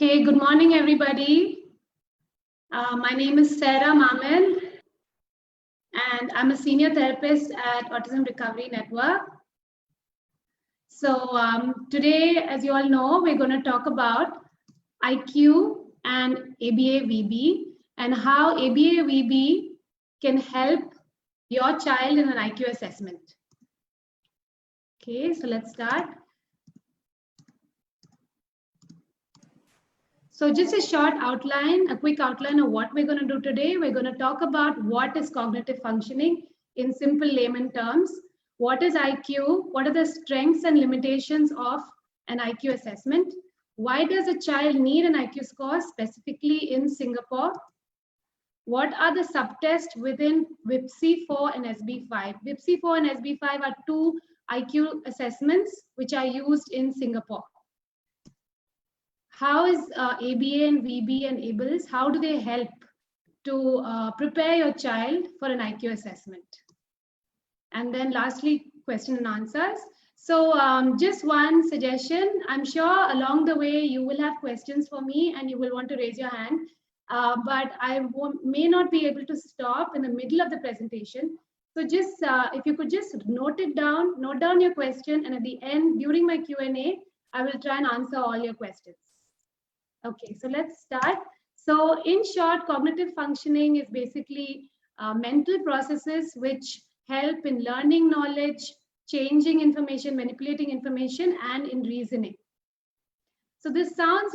Okay, good morning, everybody. My name is Sarah Mamin, and I'm a senior therapist at Autism Recovery Network. So today, as you all know, we're going to talk about IQ and ABA-VB and how ABA-VB can help your child in an IQ assessment. Okay, so let's start. So just a short outline, a quick outline of what we're going to do today. We're going to talk about what is cognitive functioning in simple layman terms. What is IQ? What are the strengths and limitations of an IQ assessment? Why does a child need an IQ score specifically in Singapore? What are the subtests within WIPSI-4 and SB5? WIPSI-4 and SB5 are two IQ assessments which are used in Singapore. How is ABA and VB and ABLES, how do they help to prepare your child for an IQ assessment? And then lastly, question and answers. So just one suggestion, I'm sure along the way you will have questions for me and you will want to raise your hand, but I may not be able to stop in the middle of the presentation. So just if you could just note down your question, and at the end during my Q&A, I will try and answer all your questions. Okay, so let's start. So in short, cognitive functioning is basically mental processes which help in learning knowledge, changing information, manipulating information, and in reasoning. So this sounds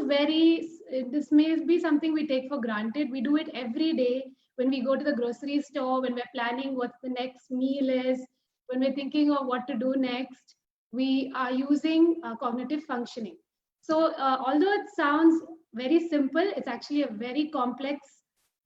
this may be something we take for granted. We do it every day when we go to the grocery store, when we're planning what the next meal is, when we're thinking of what to do next, we are using cognitive functioning. So although it sounds very simple, it's actually a very complex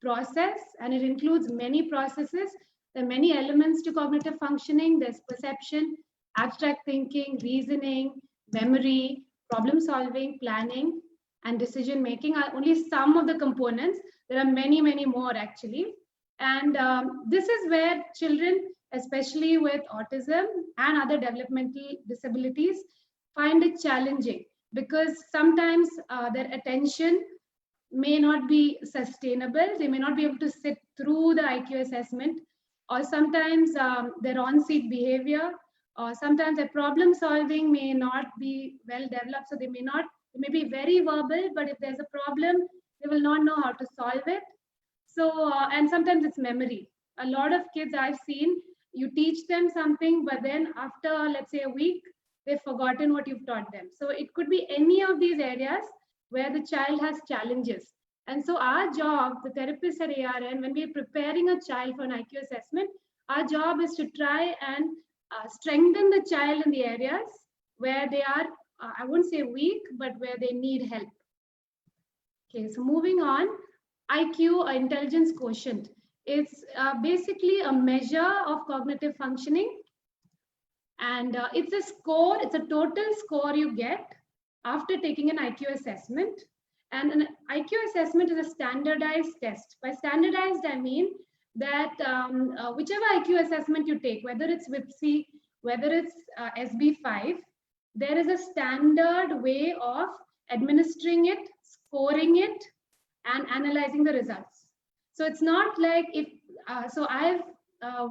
process, and it includes many processes. There are many elements to cognitive functioning. There's perception, abstract thinking, reasoning, memory, problem solving, planning, and decision making are only some of the components. There are many, many more actually. And this is where children, especially with autism and other developmental disabilities, find it challenging, because sometimes their attention may not be sustainable. They may not be able to sit through the IQ assessment, or sometimes their on-seat behavior, or sometimes their problem solving may not be well developed. So they may be very verbal, but if there's a problem, they will not know how to solve it. So, and sometimes it's memory. A lot of kids I've seen, you teach them something, but then after, let's say, a week, they've forgotten what you've taught them. So it could be any of these areas where the child has challenges. And so our job, the therapists at ARN, when we're preparing a child for an IQ assessment, our job is to try and strengthen the child in the areas where they are, I wouldn't say weak, but where they need help. Okay, so moving on, IQ, or intelligence quotient, it's basically a measure of cognitive functioning. And it's a score, it's a total score you get after taking an IQ assessment. And an IQ assessment is a standardized test. By standardized, I mean that whichever IQ assessment you take, whether it's WIPSI, whether it's SB5, there is a standard way of administering it, scoring it, and analyzing the results. So it's not like if, so I've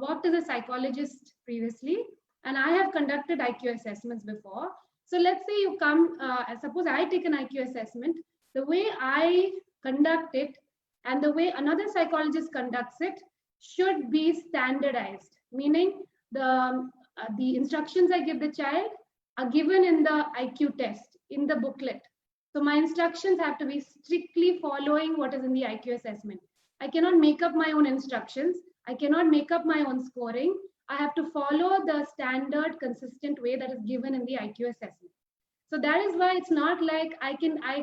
worked as a psychologist previously, and I have conducted IQ assessments before. So let's say you come, suppose I take an IQ assessment, the way I conduct it and the way another psychologist conducts it should be standardized, meaning the instructions I give the child are given in the IQ test, in the booklet. So my instructions have to be strictly following what is in the IQ assessment. I cannot make up my own instructions. I cannot make up my own scoring. I have to follow the standard, consistent way that is given in the IQ assessment. So that is why it's not like I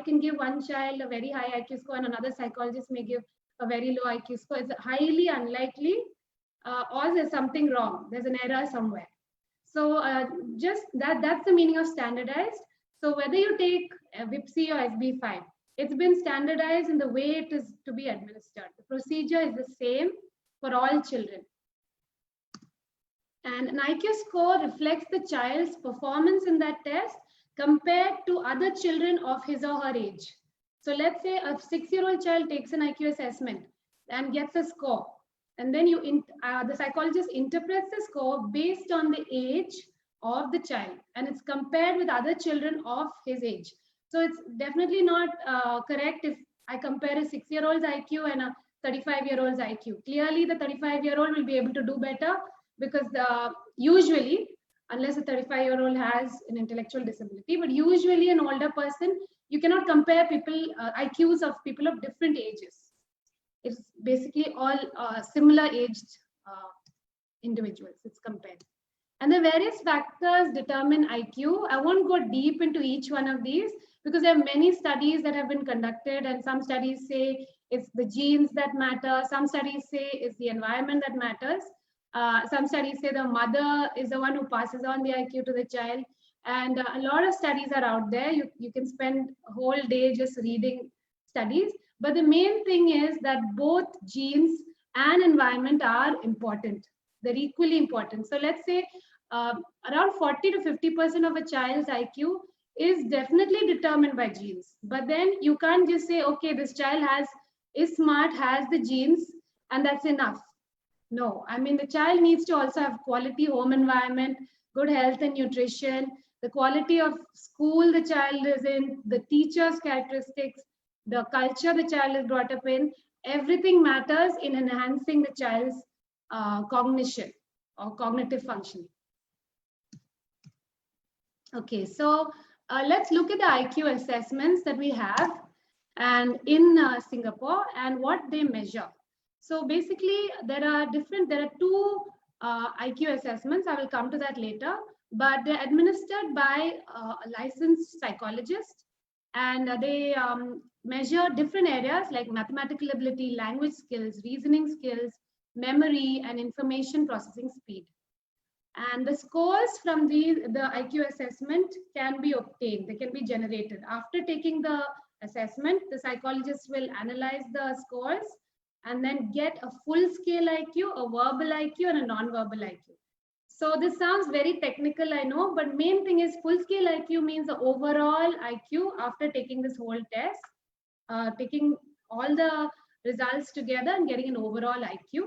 can give one child a very high IQ score and another psychologist may give a very low IQ score. It's highly unlikely, or there's something wrong. There's an error somewhere. So just that's the meaning of standardized. So whether you take WIPSI or SB5, it's been standardized in the way it is to be administered. The procedure is the same for all children. And an IQ score reflects the child's performance in that test compared to other children of his or her age. So let's say a 6-year-old child takes an IQ assessment and gets a score. And then the psychologist interprets the score based on the age of the child, and it's compared with other children of his age. So it's definitely not correct if I compare a 6-year-old's IQ and a 35-year-old's IQ. Clearly, the 35-year-old will be able to do better because usually, unless a 35-year-old has an intellectual disability, but usually an older person, you cannot compare people IQs of people of different ages. It's basically all similar aged individuals. It's compared. And the various factors determine IQ. I won't go deep into each one of these because there are many studies that have been conducted, and some studies say it's the genes that matter. Some studies say it's the environment that matters. Some studies say the mother is the one who passes on the IQ to the child. And a lot of studies are out there. You can spend a whole day just reading studies. But the main thing is that both genes and environment are important. They're equally important. So let's say around 40 to 50% of a child's IQ is definitely determined by genes. But then you can't just say, okay, this child is smart, has the genes, and that's enough. No, I mean, the child needs to also have quality home environment, good health and nutrition, the quality of school the child is in, the teacher's characteristics, the culture the child is brought up in. Everything matters in enhancing the child's cognition or cognitive functioning. Okay, so let's look at the IQ assessments that we have and in Singapore and what they measure. So basically, there are two IQ assessments. I will come to that later, but they're administered by a licensed psychologist, and they measure different areas like mathematical ability, language skills, reasoning skills, memory, and information processing speed. And the scores from the IQ assessment can be obtained. They can be generated. After taking the assessment, the psychologist will analyze the scores and then get a full scale IQ, a verbal IQ, and a non-verbal IQ. So this sounds very technical, I know, but main thing is full scale IQ means the overall IQ after taking this whole test, taking all the results together and getting an overall IQ.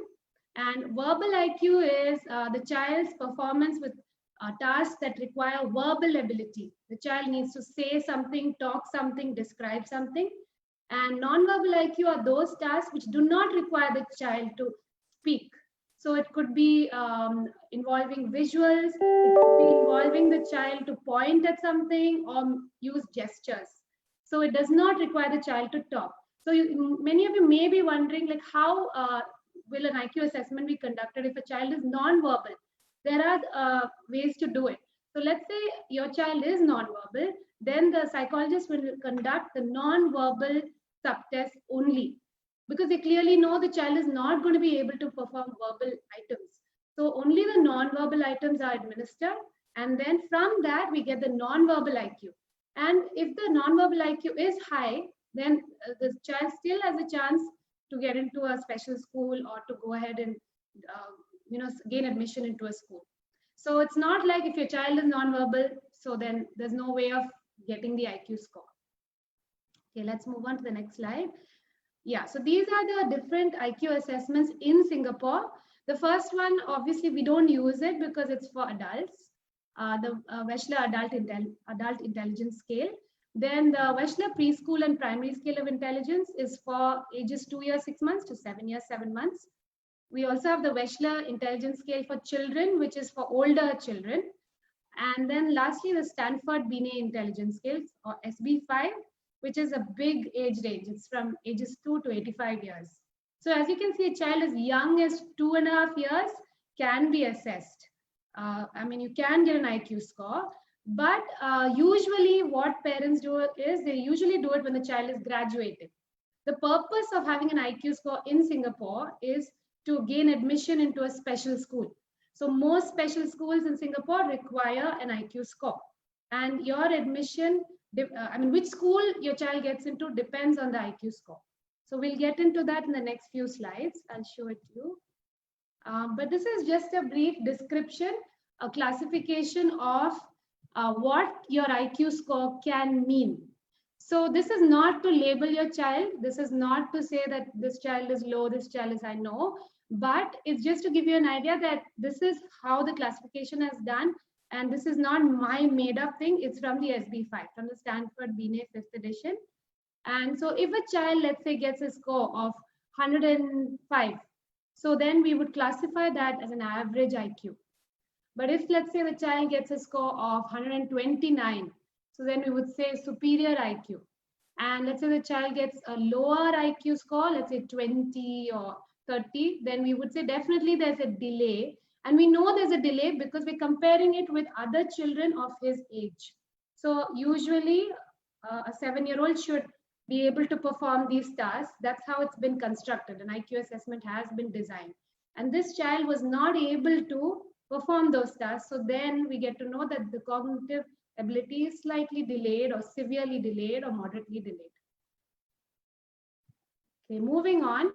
And verbal IQ is the child's performance with tasks that require verbal ability. The child needs to say something, talk something, describe something. And non-verbal IQ are those tasks which do not require the child to speak. So it could be involving visuals, it could be involving the child to point at something or use gestures. So it does not require the child to talk. So many of you may be wondering, like, how will an IQ assessment be conducted if a child is non-verbal? There are ways to do it. So let's say your child is non-verbal, then the psychologist will conduct the non-verbal subtest only, because they clearly know the child is not going to be able to perform verbal items. So only the non-verbal items are administered, and then from that we get the non-verbal IQ. And if the non-verbal IQ is high, then the child still has a chance to get into a special school or to go ahead and gain admission into a school. So it's not like if your child is non-verbal, so then there's no way of getting the IQ score. Okay, let's move on to the next slide. Yeah, so these are the different IQ assessments in Singapore. The first one, obviously, we don't use it because it's for adults. The Wechsler Adult Intelligence Scale. Then the Wechsler Preschool and Primary Scale of Intelligence is for ages 2 years, 6 months to 7 years, 7 months. We also have the Wechsler Intelligence Scale for children, which is for older children. And then lastly, the Stanford Binet Intelligence Scale, or SB5, which is a big age range. It's from ages 2 to 85 years. So as you can see, a child as young as 2.5 years can be assessed. I mean, you can get an IQ score, but usually what parents do is they usually do it when the child is graduating. The purpose of having an IQ score in Singapore is to gain admission into a special school. So most special schools in Singapore require an IQ score, and your admission, which school your child gets into depends on the IQ score. So we'll get into that in the next few slides. I'll show it to you. But this is just a brief description, a classification of what your IQ score can mean. So this is not to label your child. This is not to say that this child is low, this child is high. No, but it's just to give you an idea that this is how the classification is done. And this is not my made up thing. It's from the SB5, from the Stanford Binet 5th edition. And so if a child, let's say, gets a score of 105, so then we would classify that as an average IQ. But if, let's say, the child gets a score of 129, so then we would say superior IQ. And let's say the child gets a lower IQ score, let's say 20 or 30, then we would say definitely there's a delay. And we know there's a delay because we're comparing it with other children of his age. So usually a 7-year-old should be able to perform these tasks. That's how it's been constructed. An IQ assessment has been designed. And this child was not able to perform those tasks. So then we get to know that the cognitive ability is slightly delayed or severely delayed or moderately delayed. Okay, moving on.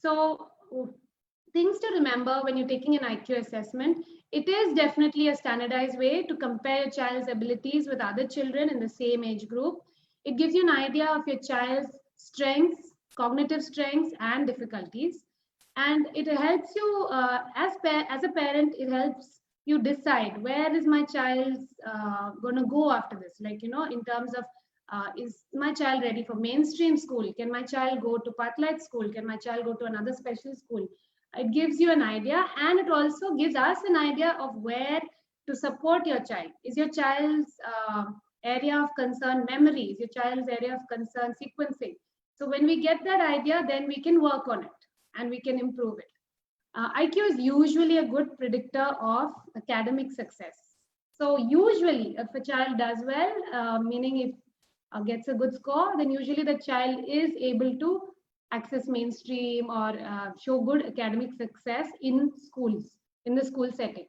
So things to remember when you're taking an IQ assessment, it is definitely a standardized way to compare your child's abilities with other children in the same age group. It gives you an idea of your child's strengths, cognitive strengths, and difficulties. And it helps you, as a parent, it helps you decide where is my child going to go after this. Like, you know, in terms of, is my child ready for mainstream school? Can my child go to Pathlight school? Can my child go to another special school? It gives you an idea, and it also gives us an idea of where to support your child. Is your child's area of concern memory? Is your child's area of concern sequencing? So when we get that idea, then we can work on it and we can improve it. IQ is usually a good predictor of academic success. So usually if a child does well, meaning if gets a good score, then usually the child is able to access mainstream or show good academic success in schools, in the school setting.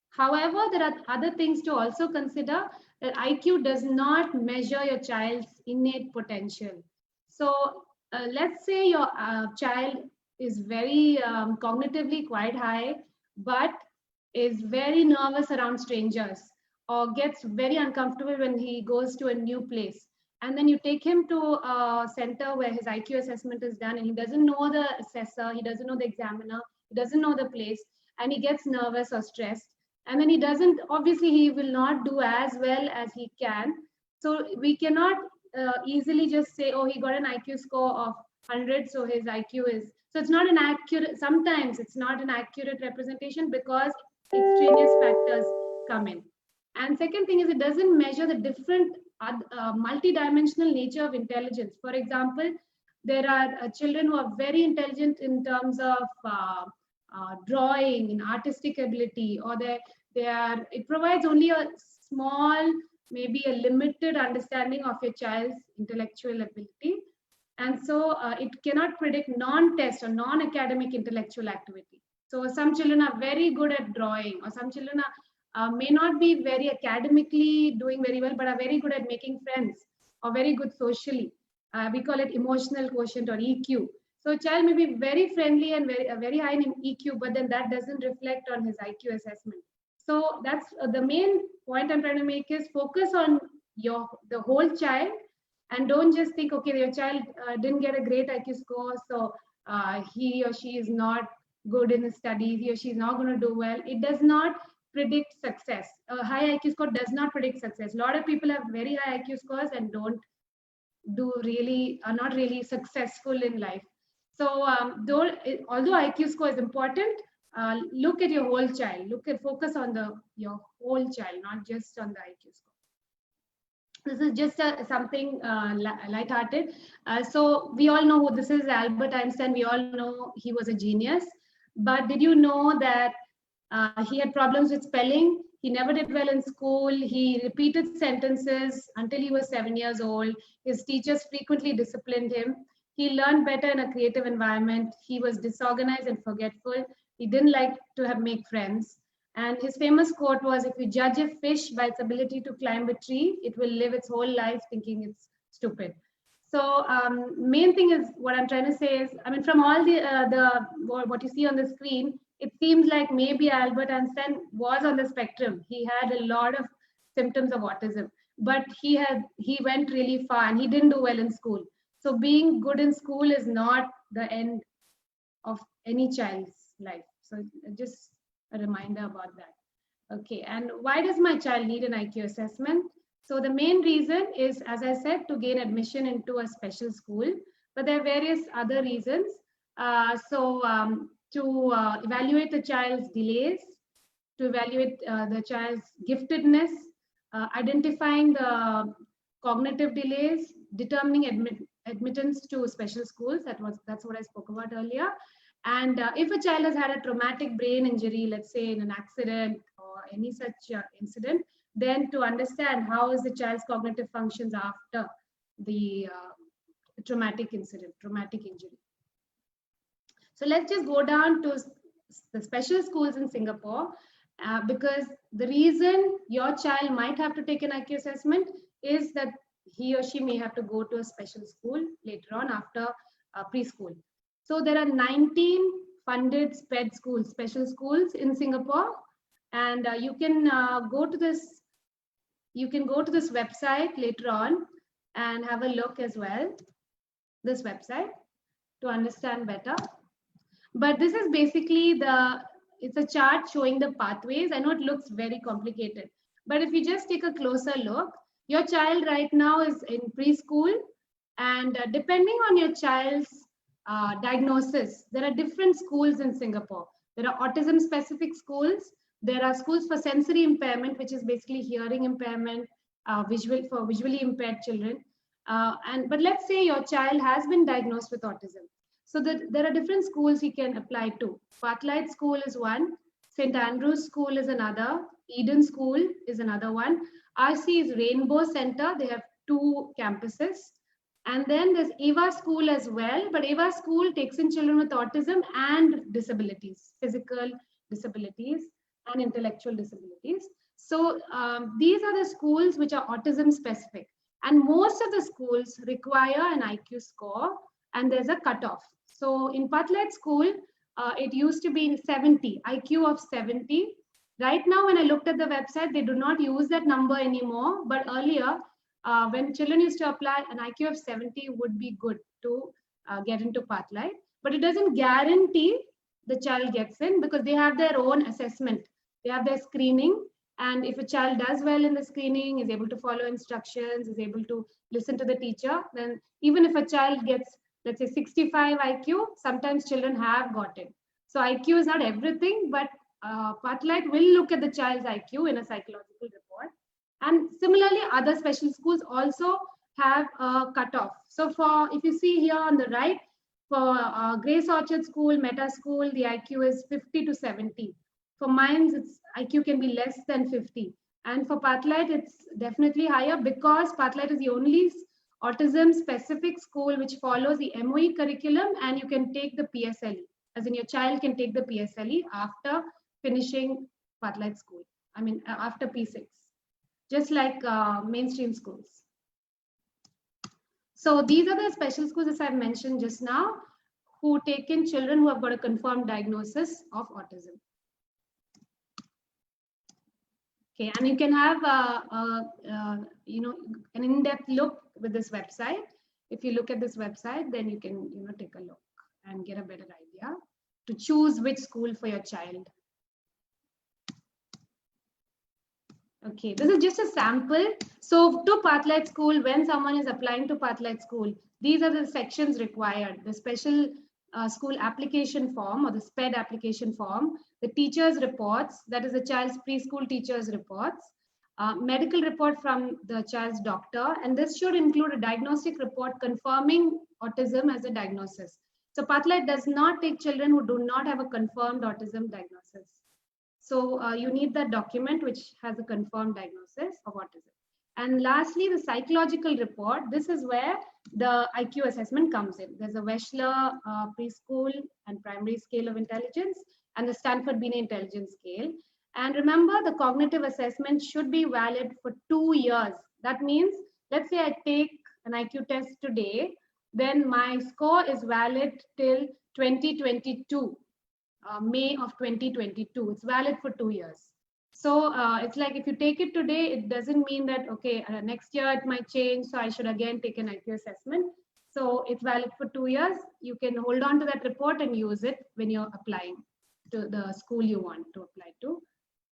However, there are other things to also consider, that IQ does not measure your child's innate potential. So let's say your child is very cognitively quite high, but is very nervous around strangers or gets very uncomfortable when he goes to a new place. And then you take him to a center where his IQ assessment is done and he doesn't know the assessor, he doesn't know the examiner, he doesn't know the place, and he gets nervous or stressed. And then he doesn't, obviously he will not do as well as he can. So we cannot easily just say, oh, he got an IQ score of 100, so his IQ is, so it's not an accurate, sometimes it's not an accurate representation because extraneous factors come in. And second thing is, it doesn't measure the different multi-dimensional nature of intelligence. For example, there are children who are very intelligent in terms of drawing and artistic ability, or it provides only a small, maybe a limited understanding of your child's intellectual ability. And so it cannot predict non-test or non-academic intellectual activity. So some children are very good at drawing, or some children may not be very academically doing very well, but are very good at making friends or very good socially. We call it emotional quotient or EQ. So a child may be very friendly and very high in EQ, but then that doesn't reflect on his IQ assessment. So that's the main point I'm trying to make, is focus on the whole child, and don't just think, okay, your child didn't get a great IQ score, so he or she is not good in his studies, he or she is not going to do well. It does not predict success. A high IQ score does not predict success. A lot of people have very high IQ scores and are not really successful in life. So although IQ score is important, look at your whole child. Focus on your whole child, not just on the IQ score. This is just something lighthearted. So we all know who this is, Albert Einstein. We all know he was a genius. But did you know that he had problems with spelling? He never did well in school. He repeated sentences until he was 7 years old. His teachers frequently disciplined him. He learned better in a creative environment. He was disorganized and forgetful. He didn't like to make friends. And his famous quote was, if you judge a fish by its ability to climb a tree, it will live its whole life thinking it's stupid. So main thing is, what I'm trying to say is, I mean, from all what you see on the screen, it seems like maybe Albert Einstein was on the spectrum. He had a lot of symptoms of autism. but he went really far and he didn't do well in school. So being good in school is not the end of any child's life. So just a reminder about that. Okay, and why does my child need an IQ assessment? So the main reason is, as I said, to gain admission into a special school, but there are various other reasons. To evaluate the child's delays, to evaluate the child's giftedness, identifying the cognitive delays, determining admittance to special schools. That's what I spoke about earlier. And if a child has had a traumatic brain injury, let's say in an accident or any such incident, then to understand how is the child's cognitive functions after the traumatic incident, traumatic injury. So let's just go down to the special schools in Singapore, because the reason your child might have to take an IQ assessment is that he or she may have to go to a special school later on after preschool. So there are 19 funded SPED schools, special schools in Singapore, and you can go to this. You can go to this website later on and have a look as well. This website to understand better. But this is basically it's a chart showing the pathways. I know it looks very complicated, but if you just take a closer look, your child right now is in preschool, and depending on your child's diagnosis, there are different schools in Singapore. There are autism specific schools. There are schools for sensory impairment, which is basically hearing impairment, for visually impaired children. But let's say your child has been diagnosed with autism. So there are different schools he can apply to. Pathlight School is one, St. Andrew's School is another, Eden School is another one. RC is Rainbow Center. They have 2 campuses. And then there's Eva School as well, but Eva School takes in children with autism and disabilities, physical disabilities and intellectual disabilities. So these are the schools which are autism specific. And most of the schools require an IQ score, and there's a cutoff. So in Pathlight School, it used to be 70, IQ of 70. Right now, when I looked at the website, they do not use that number anymore. But earlier, when children used to apply, an IQ of 70 would be good to get into Pathlight. But it doesn't guarantee the child gets in, because they have their own assessment. They have their screening. And if a child does well in the screening, is able to follow instructions, is able to listen to the teacher, then even if a child gets, let's say, 65 IQ, sometimes children have got it. So IQ is not everything, but Pathlight will look at the child's IQ in a psychological report. And similarly, other special schools also have a cutoff. So if you see here on the right, for Grace Orchard School, Meta School, the IQ is 50 to 70. For Mines, its IQ can be less than 50. And for Pathlight, it's definitely higher, because Pathlight is the only autism specific school which follows the MOE curriculum, and you can take the PSLE, as in your child can take the PSLE after finishing Pathlight school. I mean, after P6, just like mainstream schools. So these are the special schools, as I've mentioned just now, who take in children who have got a confirmed diagnosis of autism. Okay, and you can have an in-depth look with this website. If you look at this website, then you can take a look and get a better idea to choose which school for your child. Okay, this is just a sample. So to Pathlight School, when someone is applying to Pathlight School, these are the sections required: the special school application form, or the SPED application form, the teacher's reports, that is the child's preschool teacher's reports, medical report from the child's doctor, and this should include a diagnostic report confirming autism as a diagnosis. So Pathlight does not take children who do not have a confirmed autism diagnosis. So you need that document which has a confirmed diagnosis of autism. And lastly, the psychological report. This is where the IQ assessment comes in. There's a Wechsler preschool and primary scale of intelligence, and the Stanford Binet intelligence scale. And remember, the cognitive assessment should be valid for 2 years. That means, let's say I take an IQ test today, then my score is valid till 2022, May of 2022. It's valid for 2 years. So it's like if you take it today, it doesn't mean that, okay, next year it might change, so I should again take an IQ assessment. So it's valid for 2 years. You can hold on to that report and use it when you're applying to the school you want to apply to.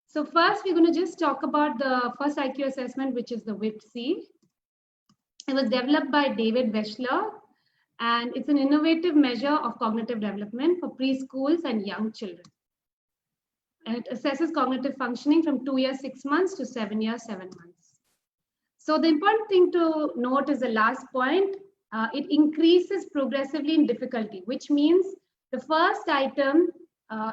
So first, we're going to just talk about the first IQ assessment, which is the WIPC. It was developed by David Wechsler, and it's an innovative measure of cognitive development for preschools and young children. And it assesses cognitive functioning from 2 years, 6 months to 7 years, 7 months. So the important thing to note is the last point. It increases progressively in difficulty, which means the first item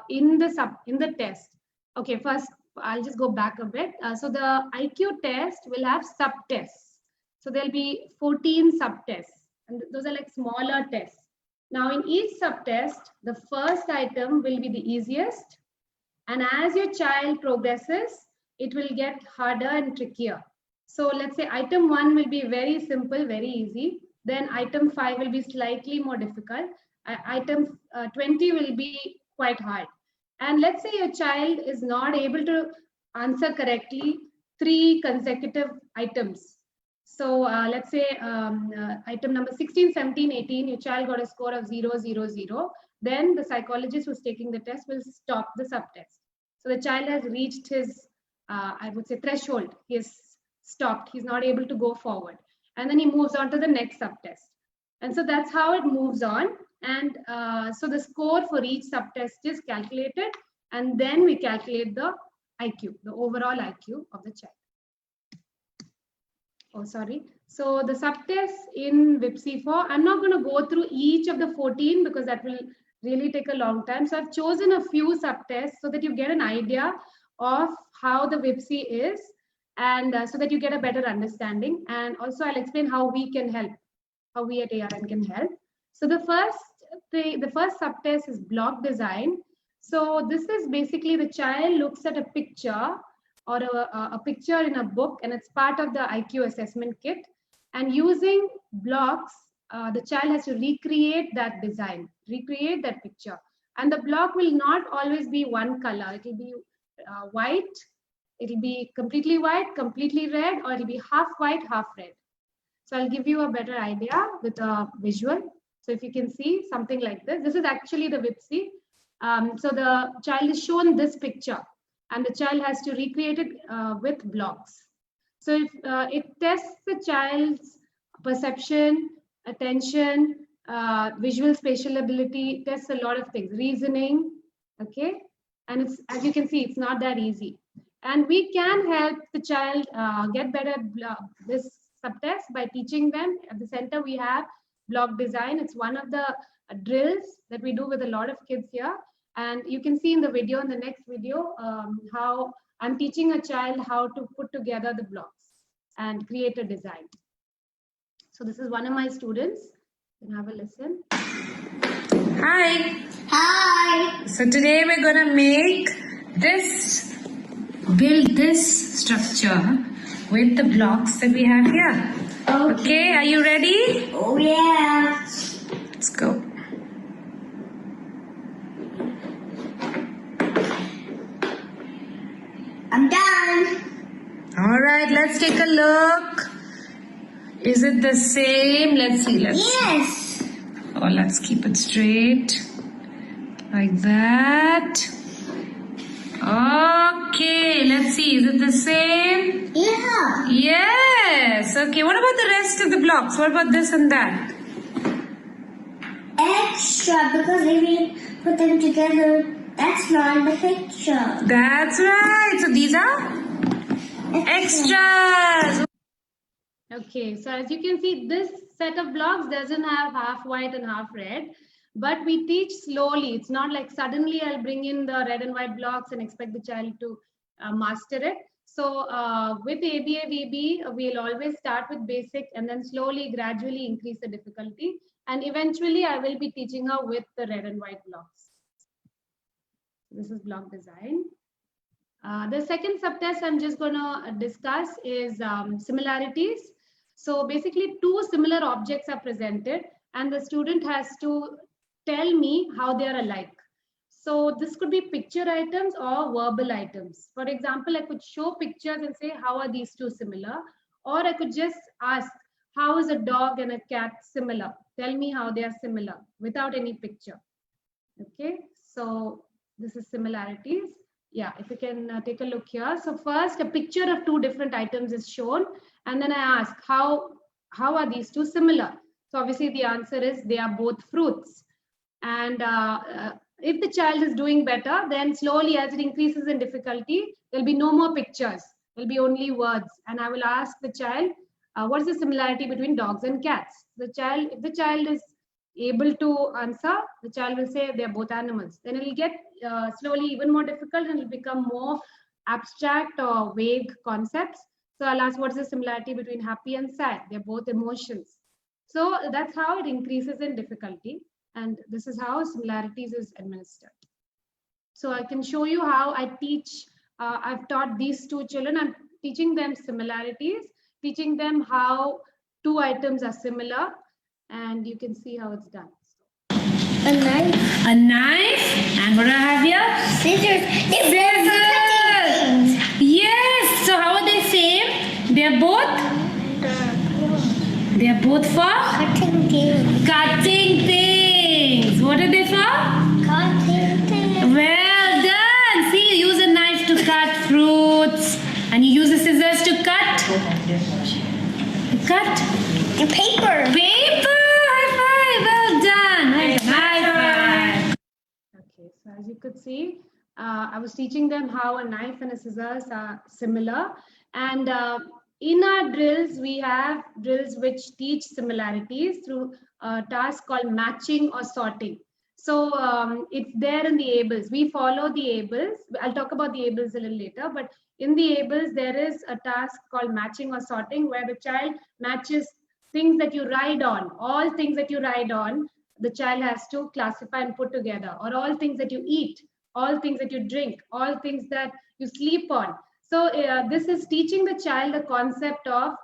in the test. Okay, first I'll just go back a bit. So the IQ test will have subtests. So there'll be 14 subtests, and those are like smaller tests. Now in each subtest, the first item will be the easiest, and as your child progresses, it will get harder and trickier. So let's say item 1 will be very simple, very easy. Then item 5 will be slightly more difficult. Item 20 will be quite hard. And let's say your child is not able to answer correctly 3 consecutive items. So let's say item number 16, 17, 18, your child got a score of 0, 0, 0. Then the psychologist who's taking the test will stop the subtest. So the child has reached his, I would say, threshold. He has stopped. He's not able to go forward. And then he moves on to the next subtest. And so that's how it moves on. And so the score for each subtest is calculated. And then we calculate the IQ, the overall IQ of the child. Oh, sorry. So the subtests in WIPC4, I'm not going to go through each of the 14 because that will really take a long time. So I've chosen a few subtests so that you get an idea of how the WIPC is, and so that you get a better understanding. And also I'll explain how we can help, how we at ARN can help. So the first subtest is block design. So this is basically the child looks at a picture or a picture in a book, and it's part of the IQ assessment kit. And using blocks, the child has to recreate that design, recreate that picture. And the block will not always be one color. It will be white, it will be completely white, completely red, or it will be half white, half red. So I'll give you a better idea with a visual. So if you can see something like this, this is actually the WIPC. So the child is shown this picture, and the child has to recreate it with blocks. So if it tests the child's perception, attention, visual spatial ability, tests a lot of things, reasoning, okay? And it's, as you can see, it's not that easy. And we can help the child get better at this subtest by teaching them. At the center, we have block design. It's one of the drills that we do with a lot of kids here. And you can see in the video, in the next video, how I'm teaching a child how to put together the blocks and create a design. So this is one of my students. You can have a listen. Hi. Hi. So today we're gonna build this structure with the blocks that we have here. Okay, are you ready? Oh yeah. Let's go. I'm done. All right, let's take a look. Is it the same? Let's see. Yes. Oh, let's keep it straight. Like that. Okay, let's see. Is it the same? Yeah. Yes. Okay, what about the rest of the blocks? What about this and that? Extra, because if we put them together, that's not in the picture. That's right. So these are extras. Okay, so as you can see, this set of blocks doesn't have half white and half red, but we teach slowly. It's not like suddenly I'll bring in the red and white blocks and expect the child to master it. So with ABA-VB, we'll always start with basic and then slowly, gradually increase the difficulty. And eventually I will be teaching her with the red and white blocks. This is block design. The second subtest I'm just going to discuss is similarities. So basically 2 similar objects are presented and the student has to tell me how they are alike. So this could be picture items or verbal items. For example, I could show pictures and say, how are these two similar? Or I could just ask, how is a dog and a cat similar? Tell me how they are similar without any picture. Okay, so this is similarities. Yeah, if you can take a look here. So first, a picture of two different items is shown, and then I ask, how are these two similar? So obviously the answer is they are both fruits. And if the child is doing better, then slowly as it increases in difficulty, there'll be no more pictures. There'll be only words. And I will ask the child, what is the similarity between dogs and cats? If the child is able to answer, the child will say they're both animals. Then it will get slowly even more difficult and it will become more abstract or vague concepts. So I'll ask, what's the similarity between happy and sad? They're both emotions. So that's how it increases in difficulty. And this is how similarities is administered. So I can show you how I teach. I've taught these two children. I'm teaching them similarities, teaching them how two items are similar, and you can see how it's done. A knife. A knife. And what do I have here? Scissors. Scissors. Yes. So how are they same? They're both for Cutting things. cutting things. What are they for? Cutting things. Well done. See, you use a knife to cut fruits, and you use the scissors to cut. And paper. Paper. High five. Well done. High five. Okay, so as you could see, I was teaching them how a knife and a scissors are similar. And in our drills, we have drills which teach similarities through a task called matching or sorting. So it's there in the ABLES. We follow the ABLES. I'll talk about the ABLES a little later, but in the ABLES, there is a task called matching or sorting where the child matches things that you ride on. All things that you ride on, the child has to classify and put together, or all things that you eat, all things that you drink, all things that you sleep on. So this is teaching the child the concept of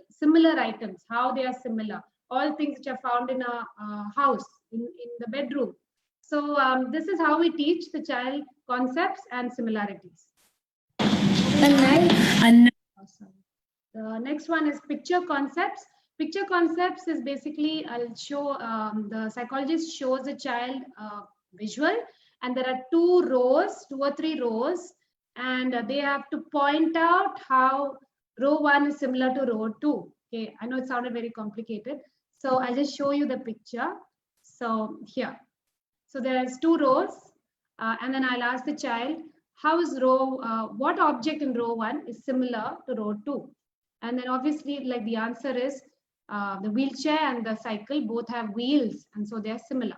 similar items, how they are similar, all things which are found in a house, in the bedroom. So this is how we teach the child concepts and similarities. A knife. Awesome. The next one is picture concepts. Picture concepts is basically, I'll show, the psychologist shows the child visual, and there are two or three rows, and they have to point out how row 1 is similar to row 2. Okay, I know it sounded very complicated. So I'll just show you the picture. So here, so there's two rows, and then I'll ask the child, how is what object in row 1 is similar to row 2? And then obviously, like the answer is the wheelchair and the cycle both have wheels, and so they're similar.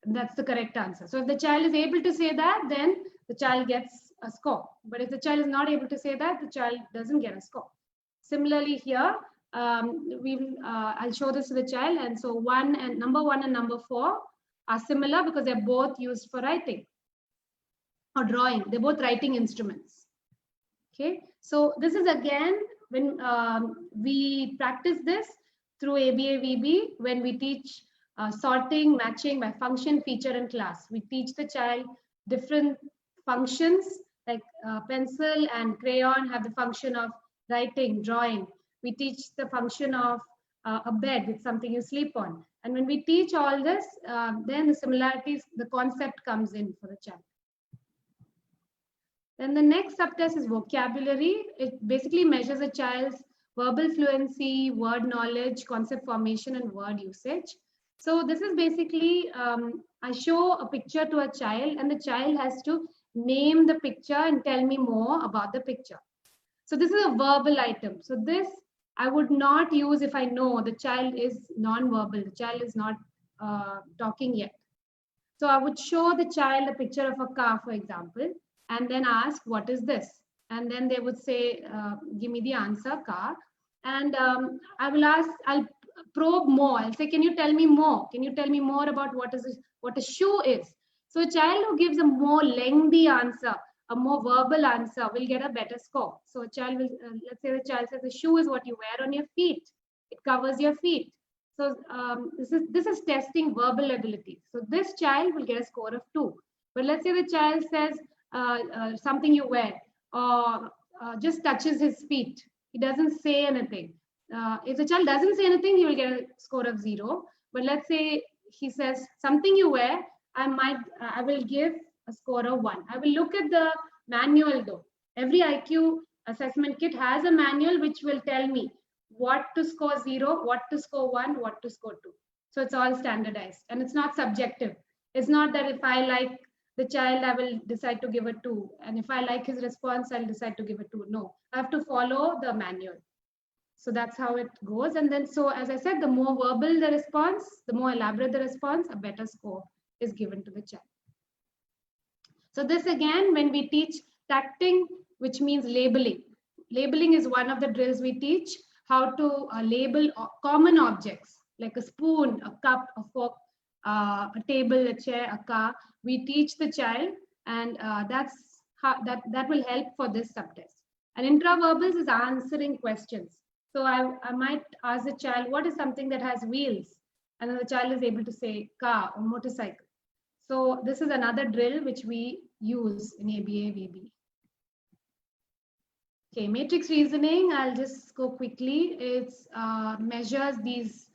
That's the correct answer. So if the child is able to say that, then the child gets a score. But if the child is not able to say that, the child doesn't get a score. Similarly here, I'll show this to the child. And so number 1 and number 4 are similar because they're both used for writing or drawing. They're both writing instruments. Okay, so this is again when we practice this through ABA-VB when we teach sorting, matching by function, feature, and class. We teach the child different functions, like pencil and crayon have the function of writing, drawing. We teach the function of a bed, it's something you sleep on. And when we teach all this, then the similarities, the concept comes in for the child. Then the next subtest is vocabulary. It basically measures a child's verbal fluency, word knowledge, concept formation, and word usage. So this is basically, I show a picture to a child and the child has to name the picture and tell me more about the picture. So this is a verbal item. So this I would not use if I know the child is non-verbal, the child is not talking yet. So I would show the child a picture of a car, for example, and then ask, what is this? And then they would say, give me the answer, car. And I'll probe more. I'll say, can you tell me more? Can you tell me more about what a shoe is? So a child who gives a more lengthy answer, a more verbal answer, will get a better score. So a child will, let's say the child says, the shoe is what you wear on your feet. It covers your feet. So this is testing verbal ability. So this child will get a score of 2. But let's say the child says something you wear, or just touches his feet. He doesn't say anything. If the child doesn't say anything, he will get a score of 0. But let's say he says something you wear, I will give a score of 1. I will look at the manual though. Every IQ assessment kit has a manual which will tell me what to score 0, what to score 1, what to score 2. So it's all standardized and it's not subjective. It's not that if I like the child, I will decide to give a 2. And if I like his response, I'll decide to give a 2. No, I have to follow the manual. So that's how it goes. And then, so as I said, the more verbal the response, the more elaborate the response, a better score is given to the child. So this again, when we teach tacting, which means labeling. Labeling is one of the drills we teach, how to label common objects like a spoon, a cup, a fork, a table, a chair, a car. We teach the child, and that's how that will help for this subtest. And intraverbals is answering questions. So I might ask the child, what is something that has wheels? And then the child is able to say car or motorcycle. So this is another drill which we use in ABA VB. Okay, matrix reasoning, I'll just go quickly. It's measures these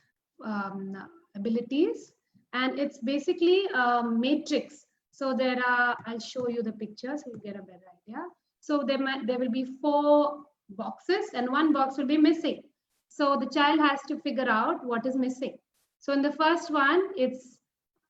abilities, and it's basically a matrix. So there are, I'll show you the picture so you get a better idea. So there will be 4 boxes and 1 box will be missing. So the child has to figure out what is missing. So in the first one, it's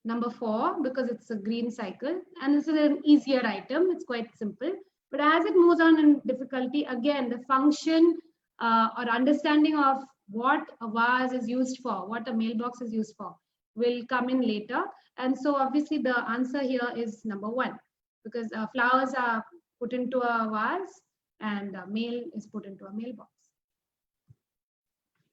number 4 because it's a green cycle, and this is an easier item. It's quite simple. But as it moves on in difficulty, again, the function or understanding of what a vase is used for, what a mailbox is used for, will come in later. And so obviously the answer here is number 1, because flowers are put into a vase and mail is put into a mailbox.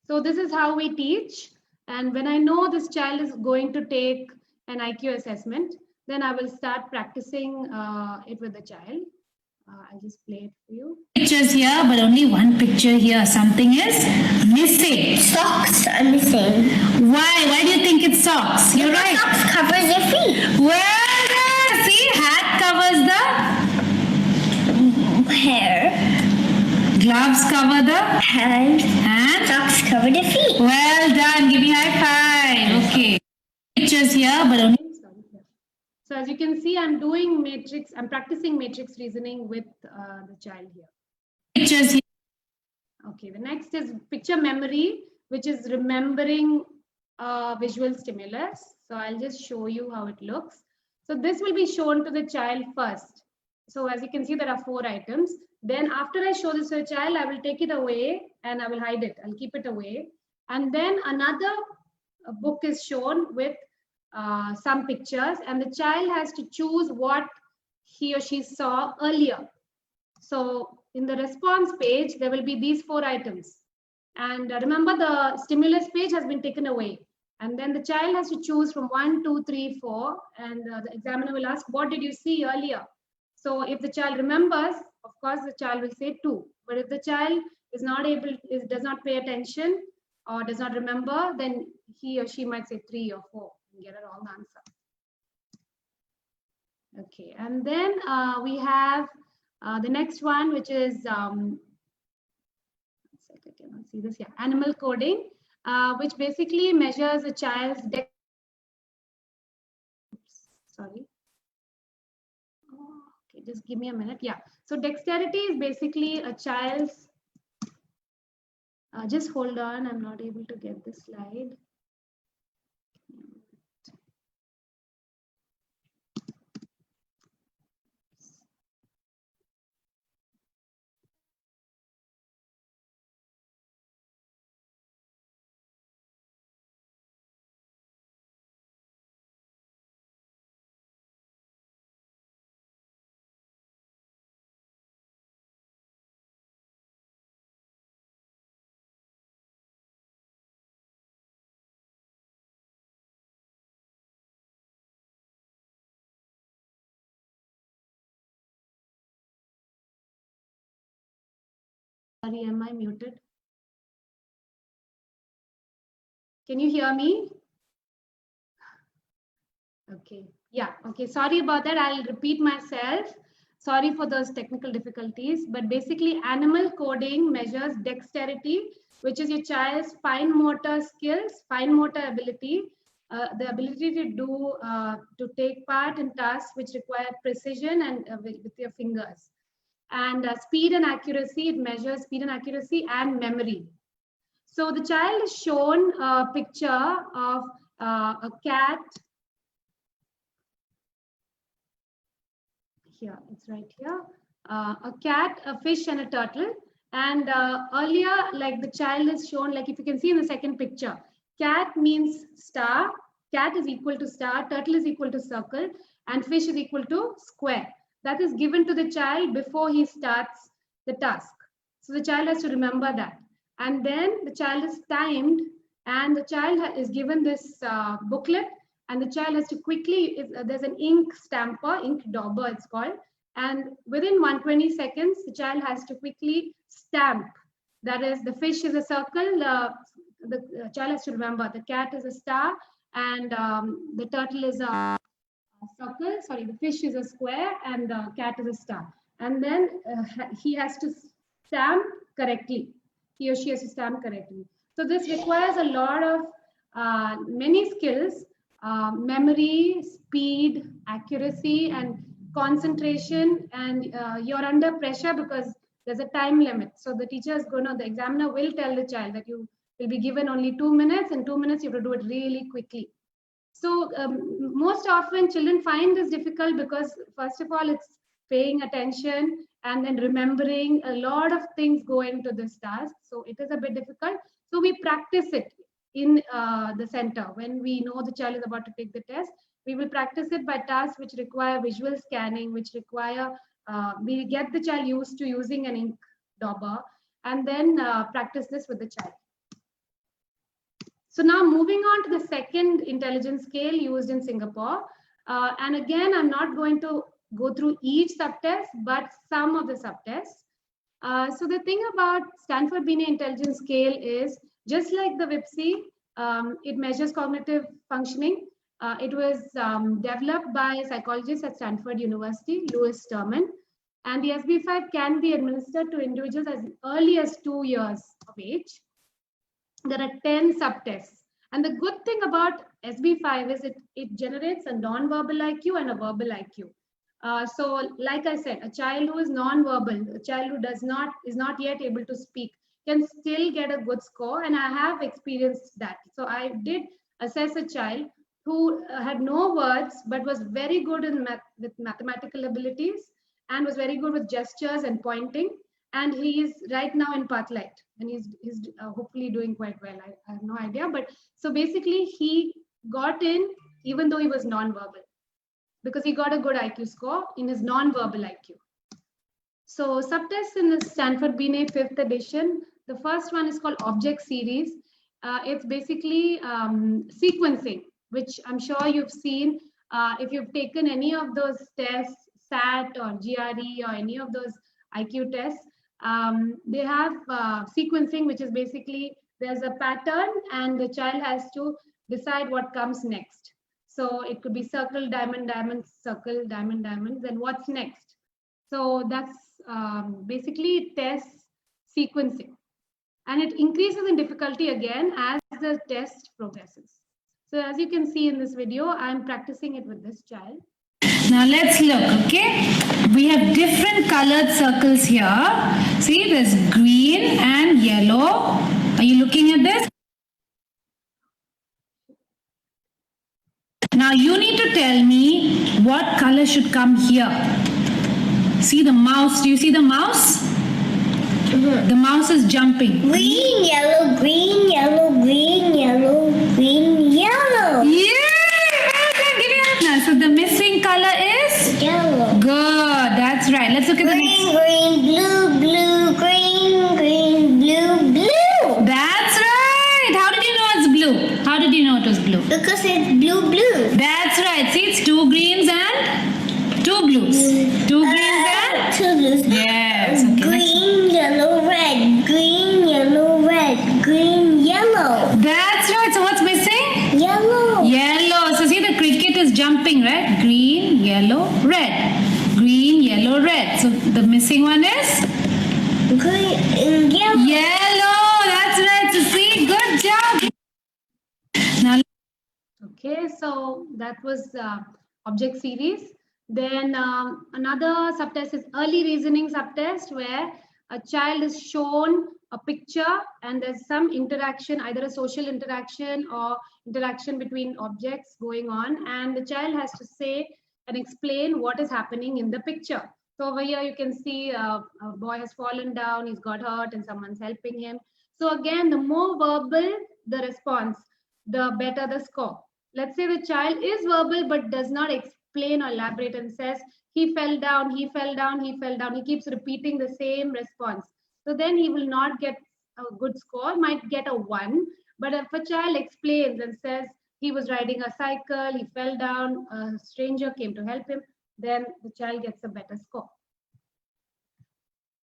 So this is how we teach. And when I know this child is going to take an IQ assessment, then I will start practicing it with the child. I'll just play it for you. Pictures here, but only one picture here. Something is missing. Socks are missing. Why? Why do you think it's socks? You're right. Socks covers your feet. Well done. See, hat covers the Hair. gloves cover the And hand. socks cover the feet. Well done. Give me high 5. Okay. Pictures here, but only. So as you can see, I'm doing matrix, I'm practicing matrix reasoning with the child here. Pictures here. Okay, the next is picture memory, which is remembering visual stimulus. So I'll just show you how it looks. So this will be shown to the child first. So as you can see, there are 4 items. Then after I show this to the child, I will take it away and I will hide it. I'll keep it away. And then another book is shown with some pictures, and the child has to choose what he or she saw earlier. So in the response page, there will be these 4 items. And remember, the stimulus page has been taken away. And then the child has to choose from 1, 2, 3, 4. And the examiner will ask, what did you see earlier? So if the child remembers, of course, the child will say 2. But if the child is not able, does not pay attention or does not remember, then he or she might say 3 or 4 and get a wrong answer. Okay, and then we have the next one, which is, I cannot see this, yeah, animal coding, which basically measures a child's sorry. Okay, just give me a minute. Yeah, so dexterity is basically a child's, just hold on, I'm not able to get this slide. Sorry, am I muted? Can you hear me? Okay. Yeah. Okay. Sorry about that. I'll repeat myself. Sorry for those technical difficulties. But basically, animal coding measures dexterity, which is your child's fine motor skills, fine motor ability, the ability to take part in tasks which require precision and with your fingers. And speed and accuracy, it measures speed and accuracy and memory. So the child is shown a picture of a cat. Here, it's right here. A cat, a fish, and a turtle. And earlier, like the child is shown, like if you can see in the second picture, cat means star, cat is equal to star, turtle is equal to circle, and fish is equal to square. That is given to the child before he starts the task. So the child has to remember that. And then the child is timed, and the child is given this booklet, and the child has to quickly, there's an ink stamper, ink dauber it's called, and within 120 seconds, the child has to quickly stamp. That is, the fish is a circle, the child has to remember the cat is a star, and the turtle is a circle, sorry, the fish is a square, and the cat is a star. And then he has to stamp correctly. He or she has to stamp correctly. So this requires a lot of many skills, memory, speed, accuracy, and concentration. And you're under pressure because there's a time limit. So the teacher is going to, the examiner will tell the child that you will be given only 2 minutes. In 2 minutes, you have to do it really quickly. So most often children find this difficult because first of all, it's paying attention and then remembering. A lot of things go into this task. So it is a bit difficult. So we practice it in the center. When we know the child is about to take the test, we will practice it by tasks which require visual scanning, which require, we get the child used to using an ink dauber, and then practice this with the child. So now moving on to the second intelligence scale used in Singapore. And again, I'm not going to go through each subtest, but some of the subtests. So the thing about Stanford Binet intelligence scale is just like the WIPSI, it measures cognitive functioning. It was developed by a psychologist at Stanford University, Lewis Terman. And the SB5 can be administered to individuals as early as 2 years of age. There are 10 subtests. And the good thing about SB5 is it generates a non-verbal IQ and a verbal IQ. So like I said, a child who is non-verbal, a child who is not yet able to speak, can still get a good score. And I have experienced that. So I did assess a child who had no words, but was very good with mathematical abilities and was very good with gestures and pointing. And he is right now in Pathlight, and he's hopefully doing quite well. I have no idea. But so basically he got in even though he was non-verbal, because he got a good IQ score in his non-verbal IQ. So subtests in the Stanford Binet 5th edition, the first one is called object series. It's basically sequencing, which I'm sure you've seen. If you've taken any of those tests, SAT or GRE or any of those IQ tests, they have sequencing, which is basically there's a pattern and the child has to decide what comes next. So it could be circle, diamond, diamond, circle, diamond, diamond, then what's next? So that's basically tests sequencing. And it increases in difficulty again as the test progresses. So as you can see in this video, I'm practicing it with this child. Now let's look, okay? We have different colored circles here. See, there's green and yellow. Are you looking at this? Now you need to tell me what color should come here. See the mouse. Do you see the mouse? The mouse is jumping. Green, yellow, green, yellow, green, yellow, green, yellow. Yeah! So the missing color is? Yellow. Good, that's right. Let's look at the next. Green, blue, blue, green, blue, blue. That's right. How did you know it's blue? How did you know it was blue? Because it's blue, blue. That's right. See, it's 2 greens and 2 blues. 2 greens and? 2 blues. Yes. Okay, green, yellow, red. Green, yellow, red. Green, yellow. that's right. So what's jumping, right? Green, yellow, red. Green, yellow, red. So the missing one is Green, yellow. yellow. That's right. So see, good job. Now, Okay, so that was object series. Then another subtest is early reasoning subtest, where a child is shown a picture and there's some interaction, either a social interaction or interaction between objects going on, and the child has to say and explain what is happening in the picture. So over here you can see a boy has fallen down, he's got hurt and someone's helping him. So again, the more verbal the response, the better the score. Let's say the child is verbal but does not explain or elaborate and says, he fell down, he fell down, he fell down. He keeps repeating the same response. So then he will not get a good score, might get a 1. But if a child explains and says he was riding a cycle, he fell down, a stranger came to help him, then the child gets a better score.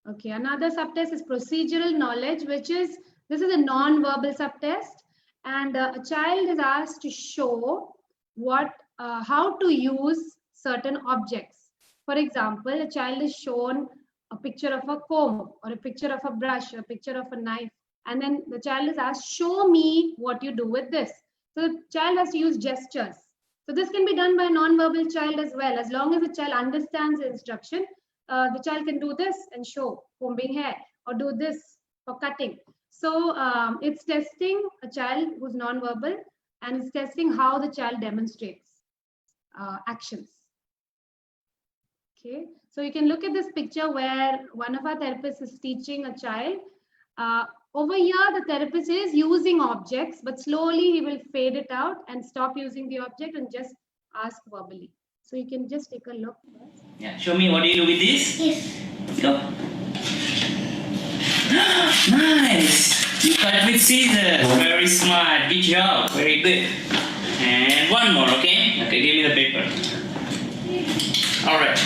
Okay, another subtest is procedural knowledge, which is, this is a non-verbal subtest. And a child is asked to show how to use certain objects. For example, a child is shown a picture of a comb or a picture of a brush, or a picture of a knife. And then the child is asked, show me what you do with this. So the child has to use gestures. So this can be done by a non-verbal child as well. As long as the child understands the instruction, the child can do this and show combing hair, or do this for cutting. So it's testing a child who's non-verbal, and it's testing how the child demonstrates actions. Okay, so you can look at this picture where one of our therapists is teaching a child. Over here, the therapist is using objects, but slowly he will fade it out and stop using the object and just ask verbally. So you can just take a look. Yeah, show me what do you do with this? Yes. Go. Nice! You cut with scissors. Very smart. Good job. Very good. And one more, okay? Okay, give me the paper. Alright.